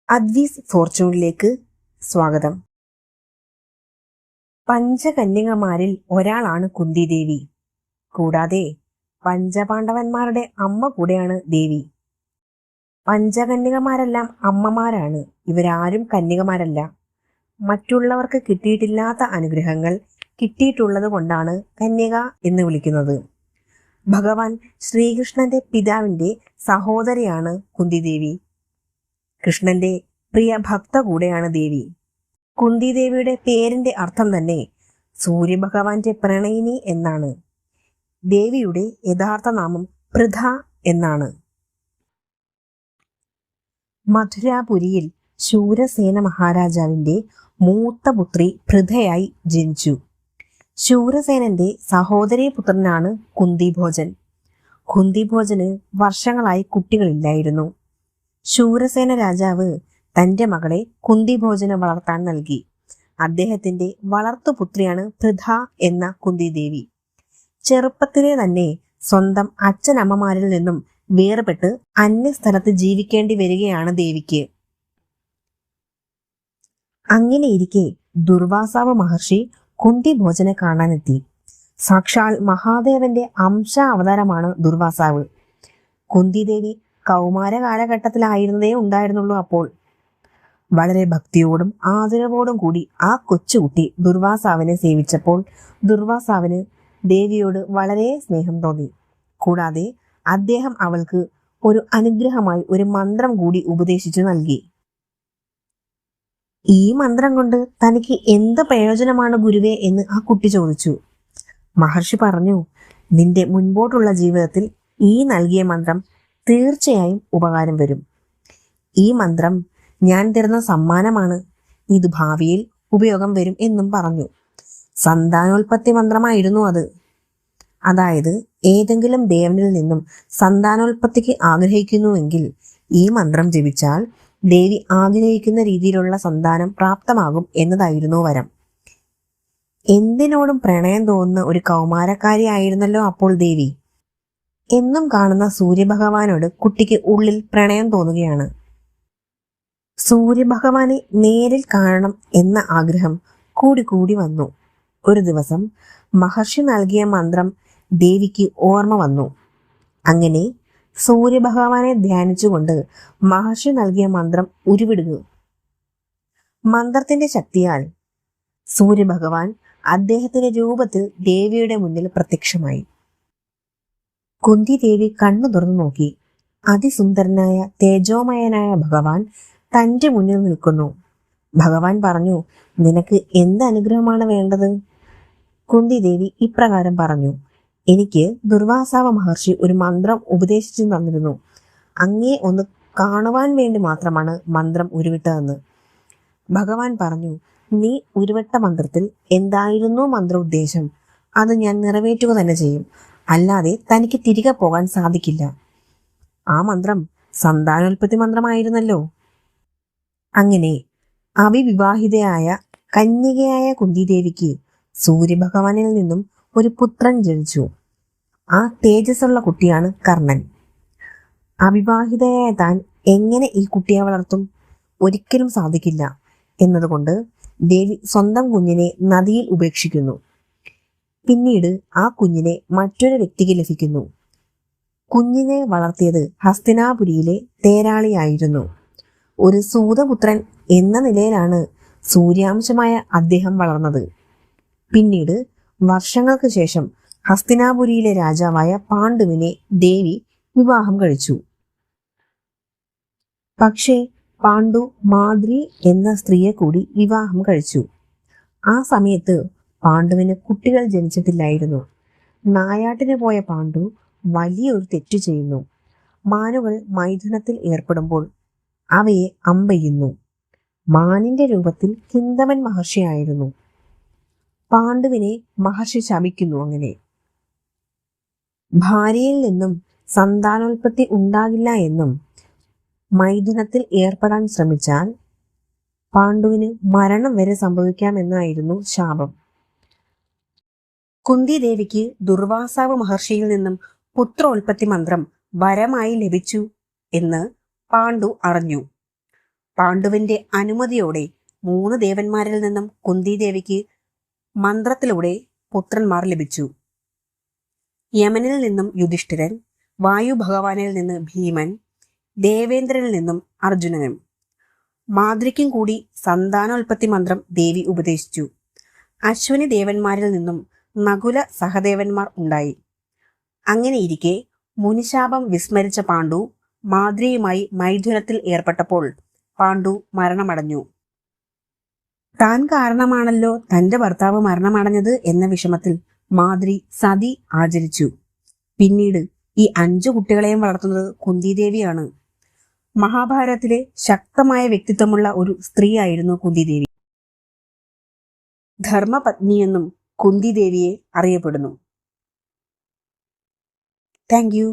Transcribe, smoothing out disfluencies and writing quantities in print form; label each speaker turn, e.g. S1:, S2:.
S1: അദ്വീസ് ഫോർച്യൂണിലേക്ക് സ്വാഗതം. പഞ്ചകന്യകമാരിൽ ഒരാളാണ് കുന്തിദേവി. കൂടാതെ പഞ്ചപാണ്ഡവന്മാരുടെ അമ്മ കൂടെയാണ് ദേവി. പഞ്ചകന്യകമാരെല്ലാം അമ്മമാരാണ്. ഇവരാരും കന്യകമാരല്ല. മറ്റുള്ളവർക്ക് കിട്ടിയിട്ടില്ലാത്ത അനുഗ്രഹങ്ങൾ കിട്ടിയിട്ടുള്ളത് കൊണ്ടാണ് കന്യക എന്ന് വിളിക്കുന്നത്. ഭഗവാൻ ശ്രീകൃഷ്ണന്റെ പിതാവിന്റെ സഹോദരിയാണ് കുന്തിദേവി. കൃഷ്ണന്റെ പ്രിയ ഭക്ത കൂടെയാണ് ദേവി. കുന്തിദേവിയുടെ പേരിന്റെ അർത്ഥം തന്നെ സൂര്യഭഗവാന്റെ പ്രണയിനി എന്നാണ്. ദേവിയുടെ യഥാർത്ഥ നാമം പൃഥ എന്നാണ്. മഥുരാപുരിയിൽ ശൂരസേന മഹാരാജാവിന്റെ മൂത്ത പുത്രി പൃഥയായി ജനിച്ചു. ശൂരസേനന്റെ സഹോദരി പുത്രനാണ് കുന്തിഭോജൻ. കുന്തിഭോജന് വർഷങ്ങളായി കുട്ടികളില്ലായിരുന്നു. ശൂരസേന രാജാവ് തന്റെ മകളെ കുന്തിഭോജന് വളർത്താൻ നൽകി. അദ്ദേഹത്തിന്റെ വളർത്തുപുത്രിയാണ് പൃഥ എന്ന കുന്തിദേവി. ചെറുപ്പത്തിലെ തന്നെ സ്വന്തം അച്ഛനമ്മമാരിൽ നിന്നും വേർപെട്ട് അന്യസ്ഥലത്ത് ജീവിക്കേണ്ടി വരികയാണ് ദേവിക്ക്. അങ്ങനെയിരിക്കെ ദുർവാസാവ് മഹർഷി കുന്തിഭോജനെ കാണാനെത്തി. സാക്ഷാൽ മഹാദേവന്റെ അംശ അവതാരമാണ് ദുർവാസാവ്. കുന്തിദേവി കൗമാര കാലഘട്ടത്തിലായിരുന്നതേ ഉണ്ടായിരുന്നുള്ളൂ. അപ്പോൾ വളരെ ഭക്തിയോടും ആദരവോടും കൂടി ആ കൊച്ചുകുട്ടി ദുർവാസാവിനെ സേവിച്ചപ്പോൾ ദുർവാസാവിന് ദേവിയോട് വളരെ സ്നേഹം തോന്നി. കൂടാതെ അദ്ദേഹം അവൾക്ക് ഒരു അനുഗ്രഹമായി ഒരു മന്ത്രം കൂടി ഉപദേശിച്ചു നൽകി. ഈ മന്ത്രം കൊണ്ട് തനിക്ക് എന്ത് പ്രയോജനമാണ് ഗുരുവേ എന്ന് ആ കുട്ടി ചോദിച്ചു. മഹർഷി പറഞ്ഞു, നിന്റെ മുൻപോട്ടുള്ള ജീവിതത്തിൽ ഈ നൽകിയ മന്ത്രം തീർച്ചയായും ഉപകാരം വരും. ഈ മന്ത്രം ഞാൻ തരുന്ന സമ്മാനമാണ്. ഇത് ഭാവിയിൽ ഉപയോഗം വരും എന്നും പറഞ്ഞു. സന്താനോൽപത്തി മന്ത്രമായിരുന്നു അത്. അതായത് ഏതെങ്കിലും ദേവനിൽ നിന്നും സന്താനോൽപത്തിക്ക് ആഗ്രഹിക്കുന്നുവെങ്കിൽ ഈ മന്ത്രം ജപിച്ചാൽ ദേവി ആഗ്രഹിക്കുന്ന രീതിയിലുള്ള സന്താനം പ്രാപ്തമാകും എന്നതായിരുന്നു വരം. എന്തിനോടും പ്രണയം തോന്നുന്ന ഒരു കൗമാരക്കാരിയായിരുന്നല്ലോ അപ്പോൾ ദേവി. എന്നും കാണുന്ന സൂര്യഭഗവാനോട് കുട്ടിക്ക് ഉള്ളിൽ പ്രണയം തോന്നുകയാണ്. സൂര്യഭഗവാനെ നേരിൽ കാണണം എന്ന ആഗ്രഹം കൂടി വന്നു. ഒരു ദിവസം മഹർഷി നൽകിയ മന്ത്രം ദേവിക്ക് ഓർമ്മ വന്നു. അങ്ങനെ സൂര്യഭഗവാനെ ധ്യാനിച്ചുകൊണ്ട് മഹർഷി നൽകിയ മന്ത്രം ഉരുവിടുക. മന്ത്രത്തിന്റെ ശക്തിയാൽ സൂര്യഭഗവാൻ അദ്ദേഹത്തിന്റെ രൂപത്തിൽ ദേവിയുടെ മുന്നിൽ പ്രത്യക്ഷമായി. കുന്തിദേവി കണ്ണു തുറന്നു നോക്കി. അതിസുന്ദരനായ തേജോമയനായ ഭഗവാൻ തന്റെ മുന്നിൽ നിൽക്കുന്നു. ഭഗവാൻ പറഞ്ഞു, നിനക്ക് എന്ത് അനുഗ്രഹമാണ് വേണ്ടത്? കുന്തിദേവി ഇപ്രകാരം പറഞ്ഞു, എനിക്ക് ദുർവാസാവ മഹർഷി ഒരു മന്ത്രം ഉപദേശിച്ചു തന്നിരുന്നു. അങ്ങേ ഒന്ന് കാണുവാൻ വേണ്ടി മാത്രമാണ് മന്ത്രം ഉരുവിട്ടതെന്ന്. ഭഗവാൻ പറഞ്ഞു, നീ ഉരുവിട്ട മന്ത്രത്തിൽ എന്തായിരുന്നു മന്ത്ര ഉദ്ദേശം? അത് ഞാൻ നിറവേറ്റുക തന്നെ ചെയ്യും. അല്ലാതെ തനിക്ക് തിരികെ പോകാൻ സാധിക്കില്ല. ആ മന്ത്രം സന്താനോൽപത്തി മന്ത്രമായിരുന്നല്ലോ. അങ്ങനെ അവിവിവാഹിതയായ കന്യകയായ കുന്തിദേവിക്ക് സൂര്യഭഗവാനിൽ നിന്നും ഒരു പുത്രൻ ജനിച്ചു. ആ തേജസ്സുള്ള കുട്ടിയാണ് കർണൻ. അവിവാഹിതയായ താൻ എങ്ങനെ ഈ കുട്ടിയെ വളർത്തും? ഒരിക്കലും സാധിക്കില്ല എന്നതുകൊണ്ട് ദേവി സ്വന്തം കുഞ്ഞിനെ നദിയിൽ ഉപേക്ഷിക്കുന്നു. പിന്നീട് ആ കുഞ്ഞിനെ മറ്റൊരു വ്യക്തിക്ക് ലഭിക്കുന്നു. കുഞ്ഞിനെ വളർത്തിയത് ഹസ്തിനാപുരിയിലെ തേരാളിയായിരുന്നു. ഒരു സൂതപുത്രൻ എന്ന നിലയിലാണ് സൂര്യാംശമായ അദ്ദേഹം വളർന്നത്. പിന്നീട് വർഷങ്ങൾക്ക് ശേഷം ഹസ്തിനാപുരിയിലെ രാജാവായ പാണ്ഡുവിനെ ദേവി വിവാഹം കഴിച്ചു. പക്ഷേ പാണ്ഡു മാദ്രി എന്ന സ്ത്രീയെ കൂടി വിവാഹം കഴിച്ചു. ആ സമയത്ത് പാണ്ഡുവിന് കുട്ടികൾ ജനിച്ചിട്ടില്ലായിരുന്നു. നായാട്ടിന് പോയ പാണ്ഡു വലിയൊരു തെറ്റു ചെയ്യുന്നു. മാനുകൾ മൈഥുനത്തിൽ ഏർപ്പെടുമ്പോൾ അവയെ അമ്പെയ്യുന്നു. മാനിന്റെ രൂപത്തിൽ ഹിന്ദവൻ മഹർഷിയായിരുന്നു. പാണ്ഡുവിനെ മഹർഷി ശപിക്കുന്നു. അങ്ങനെ ഭാര്യയിൽ നിന്നും സന്താനോൽപത്തി ഉണ്ടാകില്ല എന്നും മൈഥുനത്തിൽ ഏർപ്പെടാൻ ശ്രമിച്ചാൽ പാണ്ഡുവിന് മരണം വരെ സംഭവിക്കാമെന്നായിരുന്നു ശാപം. കുന്തിദേവിക്ക് ദുർവാസാവ് മഹർഷിയിൽ നിന്നും പുത്രോൽപത്തി മന്ത്രം വരമായി ലഭിച്ചു എന്ന് പാണ്ഡു അറിഞ്ഞു.
S2: പാണ്ഡുവിന്റെ അനുമതിയോടെ 3 ദേവന്മാരിൽ നിന്നും കുന്തിദേവിക്ക് മന്ത്രത്തിലൂടെ പുത്രന്മാർ ലഭിച്ചു. യമനിൽ നിന്നും യുധിഷ്ഠിരൻ, വായു ഭഗവാനിൽ നിന്ന് ഭീമൻ, ദേവേന്ദ്രനിൽ നിന്നും അർജുനനും. മാദ്രിക്കും കൂടി സന്താനോൽപത്തി മന്ത്രം ദേവി ഉപദേശിച്ചു. അശ്വനി ദേവന്മാരിൽ നിന്നും നകുല സഹദേവന്മാർ ഉണ്ടായി. അങ്ങനെയിരിക്കെ മുനിശാപം വിസ്മരിച്ച പാണ്ഡു മാദ്രിയുമായി മൈഥുനത്തിൽ ഏർപ്പെട്ടപ്പോൾ പാണ്ഡു മരണമടഞ്ഞു. താൻ കാരണമാണല്ലോ തന്റെ ഭർത്താവ് മരണമടഞ്ഞത് എന്ന വിഷമത്തിൽ മാദ്രി സതി ആചരിച്ചു. പിന്നീട് ഈ 5 കുട്ടികളെയും വളർത്തുന്നത് കുന്തിദേവിയാണ്. മഹാഭാരതത്തിലെ ശക്തമായ വ്യക്തിത്വമുള്ള ഒരു സ്ത്രീയായിരുന്നു കുന്തിദേവി. ധർമ്മപത്നിയെന്നും കുന്തിദേവിയെ അറിയപ്പെടുന്നു. Thank you.